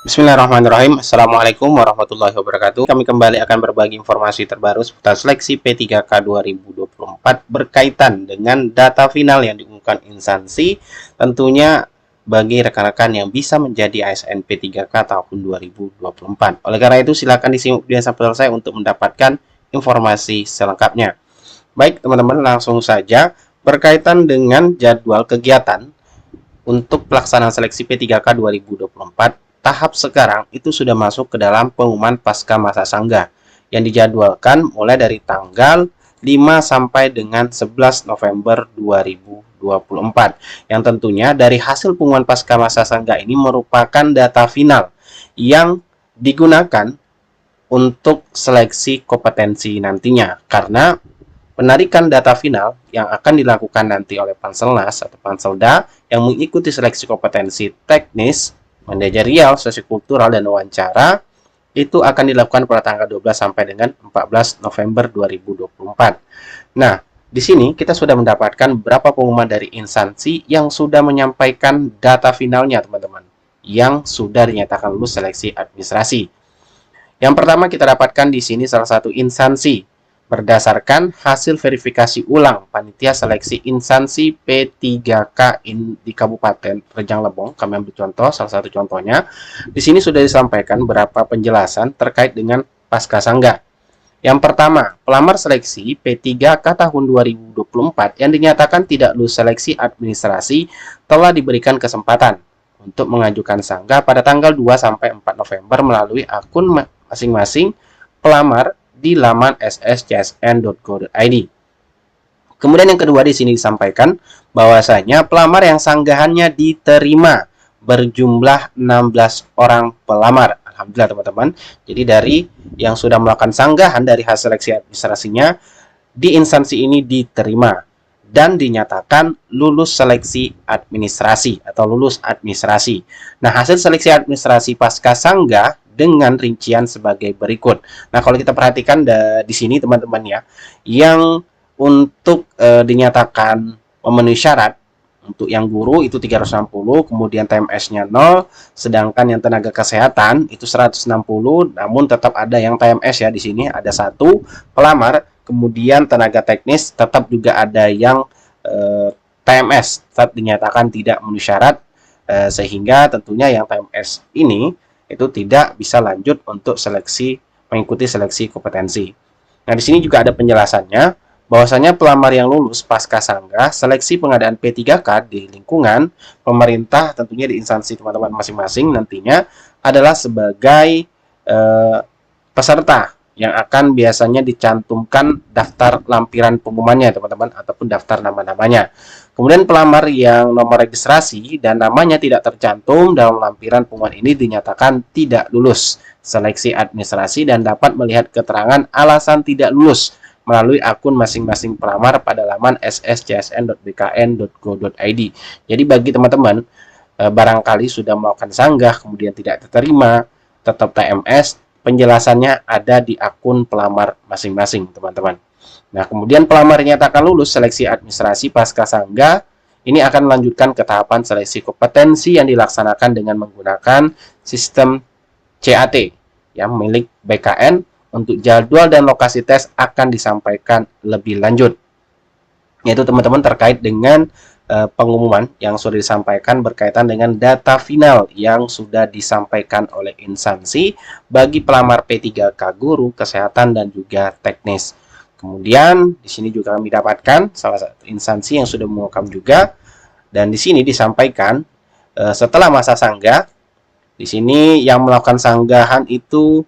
Bismillahirrahmanirrahim. Assalamualaikum warahmatullahi wabarakatuh. Kami kembali akan berbagi informasi terbaru seputar seleksi P3K 2024 berkaitan dengan data final yang diumumkan instansi, tentunya bagi rekan-rekan yang bisa menjadi ASN P3K tahun 2024. Oleh karena itu, silakan disimak video sampai selesai untuk mendapatkan informasi selengkapnya. Baik, teman-teman, langsung saja berkaitan dengan jadwal kegiatan untuk pelaksanaan seleksi P3K 2024 tahap sekarang itu sudah masuk ke dalam pengumuman pasca masa sanggah yang dijadwalkan mulai dari tanggal 5 sampai dengan 11 November 2024 yang tentunya dari hasil pengumuman pasca masa sanggah ini merupakan data final yang digunakan untuk seleksi kompetensi nantinya, karena penarikan data final yang akan dilakukan nanti oleh Panselnas atau Panselda yang mengikuti seleksi kompetensi teknis, manajerial, sosiokultural, dan wawancara itu akan dilakukan pada tanggal 12 sampai dengan 14 November 2024. Nah, di sini kita sudah mendapatkan beberapa pengumuman dari instansi yang sudah menyampaikan data finalnya, teman-teman, yang sudah dinyatakan lulus seleksi administrasi. Yang pertama kita dapatkan di sini salah satu instansi berdasarkan hasil verifikasi ulang panitia seleksi instansi P3K di Kabupaten Rejang Lebong. Kami ambil contoh, salah satu contohnya. Di sini sudah disampaikan beberapa penjelasan terkait dengan pasca sanggah. Yang pertama, pelamar seleksi P3K tahun 2024 yang dinyatakan tidak lulus seleksi administrasi telah diberikan kesempatan untuk mengajukan sanggah pada tanggal 2 sampai 4 November melalui akun masing-masing pelamar di laman sscsn.go.id. Kemudian yang kedua di sini disampaikan bahwasanya pelamar yang sanggahannya diterima berjumlah 16 orang pelamar. Alhamdulillah, teman-teman. Jadi dari yang sudah melakukan sanggahan dari hasil seleksi administrasinya di instansi ini diterima dan dinyatakan lulus seleksi administrasi atau lulus administrasi. Nah, hasil seleksi administrasi pasca sanggah dengan rincian sebagai berikut. Nah, kalau kita perhatikan di sini, teman-teman ya, yang untuk dinyatakan memenuhi syarat untuk yang guru itu 360, kemudian TMS-nya 0, sedangkan yang tenaga kesehatan itu 160, namun tetap ada yang TMS ya di sini ada satu pelamar, kemudian tenaga teknis tetap juga ada yang TMS tetap dinyatakan tidak memenuhi syarat, sehingga tentunya yang TMS ini itu tidak bisa lanjut untuk mengikuti seleksi kompetensi. Nah, di sini juga ada penjelasannya bahwasanya pelamar yang lulus pasca sanggah seleksi pengadaan P3K di lingkungan pemerintah, tentunya di instansi teman-teman masing-masing, nantinya adalah sebagai peserta yang akan biasanya dicantumkan daftar lampiran pengumumannya, teman-teman, ataupun daftar nama-namanya. Kemudian pelamar yang nomor registrasi dan namanya tidak tercantum dalam lampiran pengumuman ini dinyatakan tidak lulus seleksi administrasi dan dapat melihat keterangan alasan tidak lulus melalui akun masing-masing pelamar pada laman sscsn.bkn.go.id. Jadi bagi teman-teman barangkali sudah melakukan sanggah kemudian tidak diterima, tetap TMS, penjelasannya ada di akun pelamar masing-masing, teman-teman. Nah, kemudian pelamar dinyatakan lulus seleksi administrasi pasca sanggah, ini akan melanjutkan ke tahapan seleksi kompetensi yang dilaksanakan dengan menggunakan sistem CAT yang milik BKN. Untuk jadwal dan lokasi tes akan disampaikan lebih lanjut, yaitu teman-teman terkait dengan pengumuman yang sudah disampaikan berkaitan dengan data final yang sudah disampaikan oleh instansi bagi pelamar P3K guru, kesehatan, dan juga teknis. Kemudian di sini juga kami dapatkan salah satu instansi yang sudah mengumumkan juga, dan di sini disampaikan setelah masa sanggah, di sini yang melakukan sanggahan itu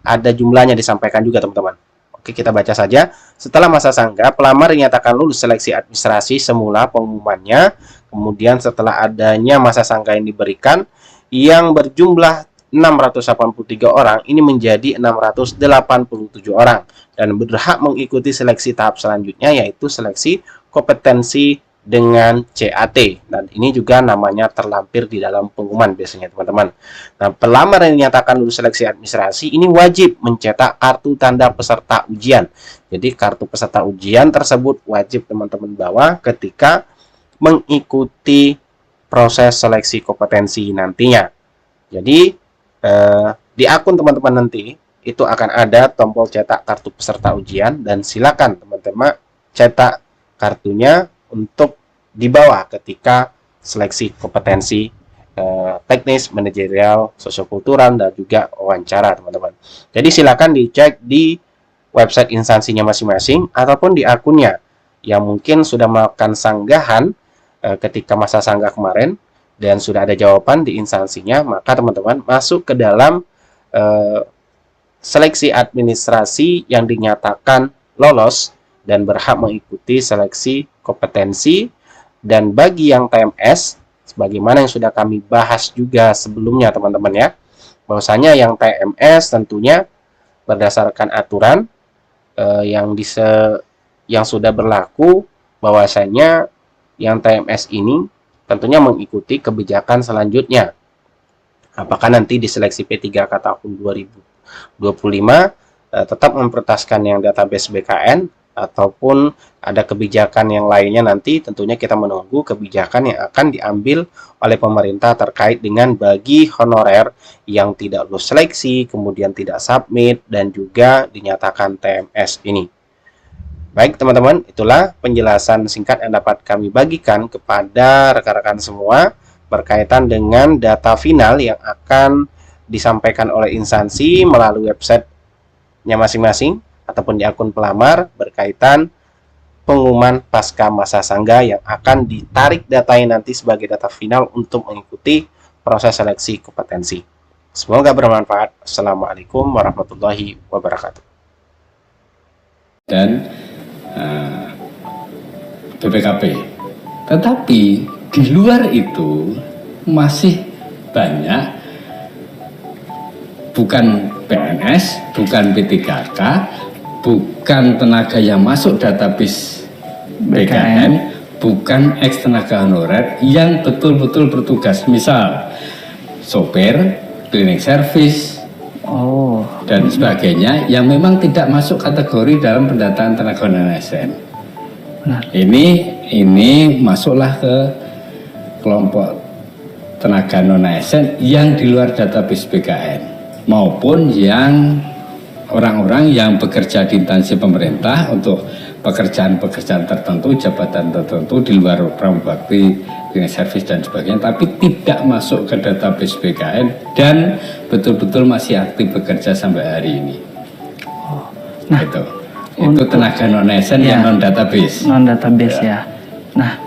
ada jumlahnya disampaikan juga, teman-teman. Oke, kita baca saja. Setelah masa sanggah, pelamar dinyatakan lulus seleksi administrasi semula pengumumannya. Kemudian setelah adanya masa sanggah yang diberikan, yang berjumlah 683 orang, ini menjadi 687 orang. Dan berhak mengikuti seleksi tahap selanjutnya, yaitu seleksi kompetensi dengan CAT. Dan ini juga namanya terlampir di dalam pengumuman biasanya, teman-teman. Nah, pelamar yang dinyatakan lulus seleksi administrasi ini wajib mencetak kartu tanda peserta ujian. Jadi kartu peserta ujian tersebut wajib teman-teman bawa ketika mengikuti proses seleksi kompetensi nantinya. Jadi di akun teman-teman nanti itu akan ada tombol cetak kartu peserta ujian, dan silakan teman-teman cetak kartunya untuk dibawa ketika seleksi kompetensi teknis, manajerial, sosiokultural, dan juga wawancara teman-teman. Jadi silakan dicek di website instansinya masing-masing ataupun di akunnya yang mungkin sudah melakukan sanggahan ketika masa sanggah kemarin dan sudah ada jawaban di instansinya, maka teman-teman masuk ke dalam seleksi administrasi yang dinyatakan lolos dan berhak mengikuti seleksi kompetensi. Dan bagi yang TMS, sebagaimana yang sudah kami bahas juga sebelumnya teman-teman ya, bahwasanya yang TMS tentunya berdasarkan aturan yang sudah berlaku, bahwasanya yang TMS ini tentunya mengikuti kebijakan selanjutnya. Apakah nanti di seleksi P3K tahun 2025 tetap memprioritaskan yang database BKN ataupun ada kebijakan yang lainnya, nanti tentunya kita menunggu kebijakan yang akan diambil oleh pemerintah terkait dengan bagi honorer yang tidak lulus seleksi, kemudian tidak submit, dan juga dinyatakan TMS ini. Baik teman-teman, itulah penjelasan singkat yang dapat kami bagikan kepada rekan-rekan semua berkaitan dengan data final yang akan disampaikan oleh instansi melalui websitenya masing-masing ataupun di akun pelamar berkaitan pengumuman pasca masa sanggah yang akan ditarik datanya nanti sebagai data final untuk mengikuti proses seleksi kompetensi. Semoga bermanfaat. Assalamualaikum warahmatullahi wabarakatuh. Dan BPKP. Tetapi di luar itu masih banyak bukan PNS, bukan P3K, bukan tenaga yang masuk database BKN, bukan ex tenaga honorer yang betul-betul bertugas, misal sopir, cleaning service, dan sebagainya, yang memang tidak masuk kategori dalam pendataan tenaga honorer ASN. Ini masuklah ke kelompok tenaga non ASN yang di luar database BKN, maupun yang orang-orang yang bekerja di instansi pemerintah untuk pekerjaan-pekerjaan tertentu, jabatan tertentu di luar pramugari, cleaning service dan sebagainya, tapi tidak masuk ke database BKN dan betul-betul masih aktif bekerja sampai hari ini. Nah, itu tenaga non ASN yang non database. Non database ya. Nah,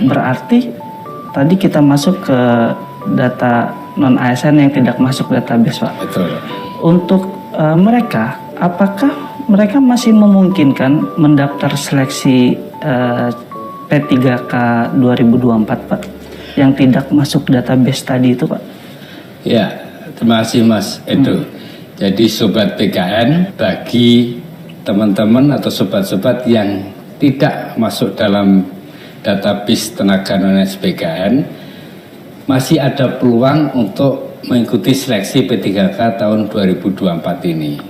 berarti tadi kita masuk ke data non ASN yang tidak masuk database, Pak. Betul. Untuk mereka, apakah mereka masih memungkinkan mendaftar seleksi P3K 2024, Pak, yang tidak masuk database tadi itu, Pak? Ya, terima kasih Mas Edo. Jadi Sobat BKN, bagi teman-teman atau sobat-sobat yang tidak masuk dalam database tenaga non-ASN BKN, masih ada peluang untuk mengikuti seleksi P3K tahun 2024 ini.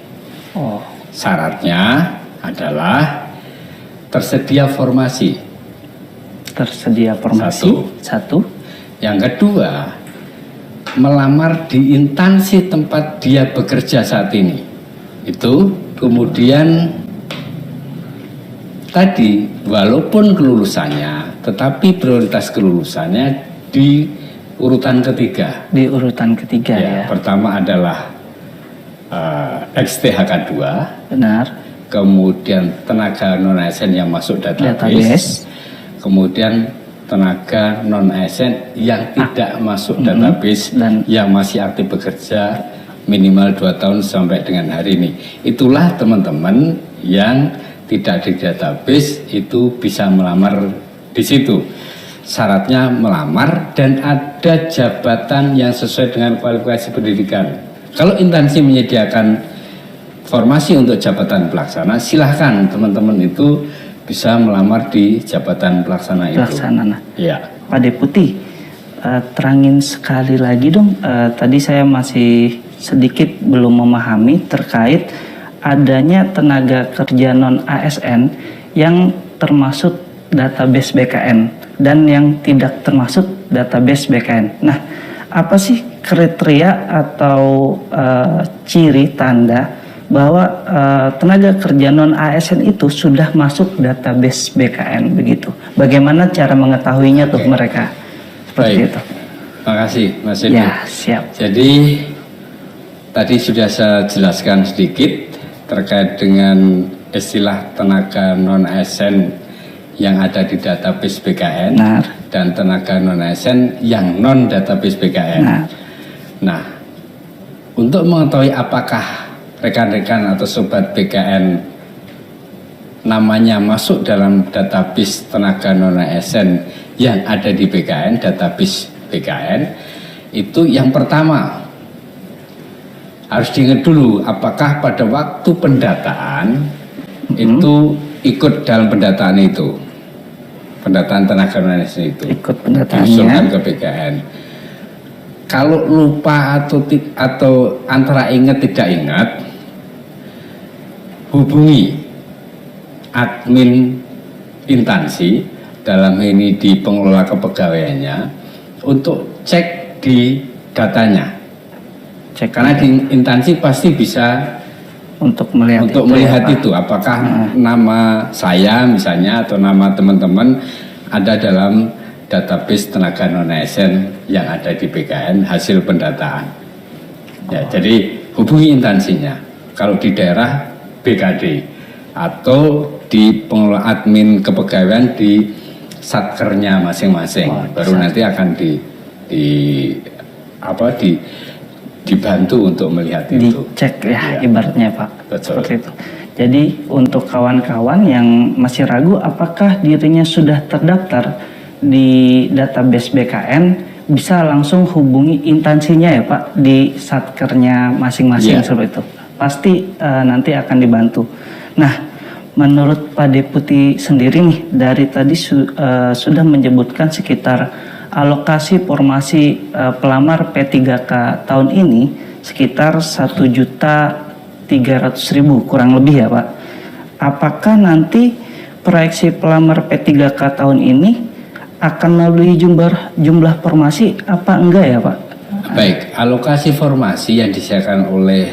Syaratnya adalah tersedia formasi. Tersedia formasi. Satu. Yang kedua, melamar di instansi tempat dia bekerja saat ini. Itu kemudian tadi, walaupun kelulusannya, tetapi prioritas kelulusannya di urutan ketiga. Di urutan ketiga ya. Pertama adalah XTHK 2. Benar. Kemudian tenaga non ASN yang masuk database. Kemudian tenaga non ASN yang tidak masuk database dan yang masih aktif bekerja minimal 2 tahun sampai dengan hari ini. Itulah teman-teman yang tidak di database itu bisa melamar di situ. Syaratnya melamar dan ada jabatan yang sesuai dengan kualifikasi pendidikan. Kalau instansi menyediakan formasi untuk jabatan pelaksana, silahkan teman-teman itu bisa melamar di jabatan pelaksana itu. Pelaksana. Ya. Pak Deputi, terangin sekali lagi dong. Tadi saya masih sedikit belum memahami terkait adanya tenaga kerja non ASN yang termasuk database BKN dan yang tidak termasuk database BKN. Nah, apa sih kriteria atau ciri tanda bahwa tenaga kerja non ASN itu sudah masuk database BKN begitu. Bagaimana cara mengetahuinya tuh mereka? Seperti Baik. itu. Terima kasih Mas Edi. Ya, siap. Jadi tadi sudah saya jelaskan sedikit terkait dengan istilah tenaga non ASN yang ada di database BKN. Benar. Dan tenaga non ASN yang non database BKN. Benar. Nah, untuk mengetahui apakah rekan-rekan atau sobat BKN namanya masuk dalam database tenaga non ASN yang ada di BKN, database BKN, itu yang pertama harus diingat dulu apakah pada waktu pendataan itu ikut dalam pendataan itu, pendataan tenaga non ASN itu Ikut pendataannya. diusulkan ke BKN. Kalau lupa atau antara ingat tidak ingat, hubungi admin instansi, dalam ini di pengelola kepegawaiannya, untuk cek di datanya. Karena di instansi pasti bisa Untuk melihat itu apakah nama saya misalnya atau nama teman-teman ada dalam database tenaga non ASN yang ada di BKN hasil pendataan. Ya, jadi hubungi instansinya. Kalau di daerah BKD atau di pengelola admin kepegawaian di satkernya masing-masing, baru nanti akan dibantu untuk melihat itu. Dicek ya, ibaratnya Pak. Betul. Seperti itu. Jadi untuk kawan-kawan yang masih ragu apakah dirinya sudah terdaftar di database BKN, bisa langsung hubungi instansinya ya Pak di satkernya masing-masing seperti itu. Pasti nanti akan dibantu. Nah, menurut Pak Deputi sendiri nih, dari tadi sudah menyebutkan sekitar alokasi formasi pelamar P3K tahun ini sekitar 1.300.000 kurang lebih ya Pak. Apakah nanti proyeksi pelamar P3K tahun ini akan melalui jumlah formasi apa enggak ya Pak? Baik, alokasi formasi yang disediakan oleh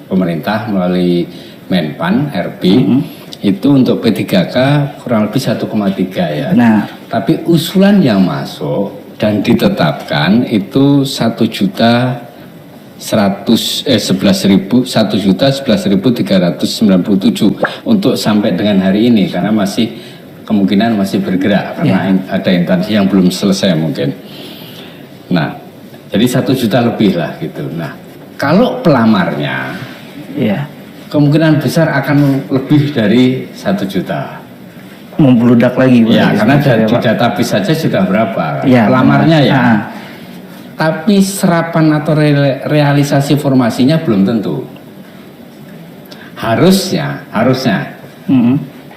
pemerintah melalui Menpan RP itu untuk P3K kurang lebih 1,3 ya. Nah, tapi usulan yang masuk dan ditetapkan itu 1.11.397 untuk sampai dengan hari ini, karena masih kemungkinan masih bergerak karena ada instansi yang belum selesai mungkin. Nah, jadi 1 juta lebih lah gitu. Nah, kalau pelamarnya kemungkinan besar akan lebih dari 1 juta. Membludak lagi ya, karena di database saja sudah berapa pelamarnya ya. Tapi serapan atau realisasi formasinya belum tentu. Harusnya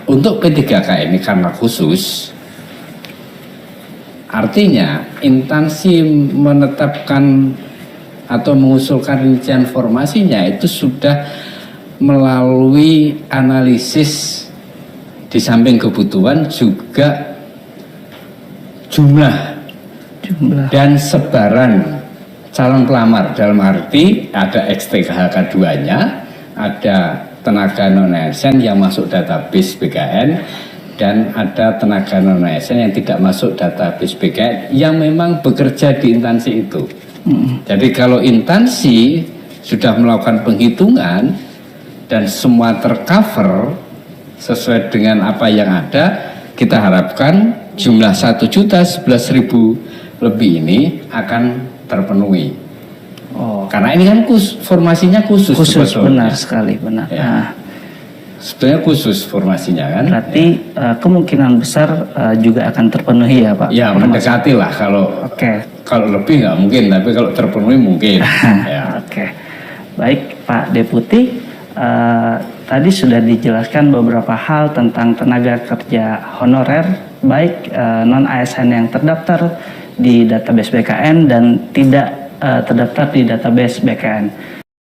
untuk P3K ini karena khusus, artinya instansi menetapkan atau mengusulkan rincian formasinya itu sudah melalui analisis di samping kebutuhan juga jumlah dan sebaran calon pelamar, dalam arti ada XTKHK 2-nya, ada tenaga non ASN yang masuk database BKN, dan ada tenaga non ASN yang tidak masuk database BKN yang memang bekerja di instansi itu. Jadi kalau instansi sudah melakukan penghitungan dan semua tercover sesuai dengan apa yang ada, kita harapkan jumlah 1.011.000 lebih ini akan terpenuhi. Karena ini kan formasinya khusus benar sekali, benar. Ya. Sebenarnya khusus formasinya kan. Berarti kemungkinan besar juga akan terpenuhi ya Pak? Ya, mendekati lah. Kalau lebih nggak mungkin, tapi kalau terpenuhi mungkin. Ya. Baik Pak Deputi, tadi sudah dijelaskan beberapa hal tentang tenaga kerja honorer, baik non ASN yang terdaftar di database BKN dan tidak terdaftar di database BKN.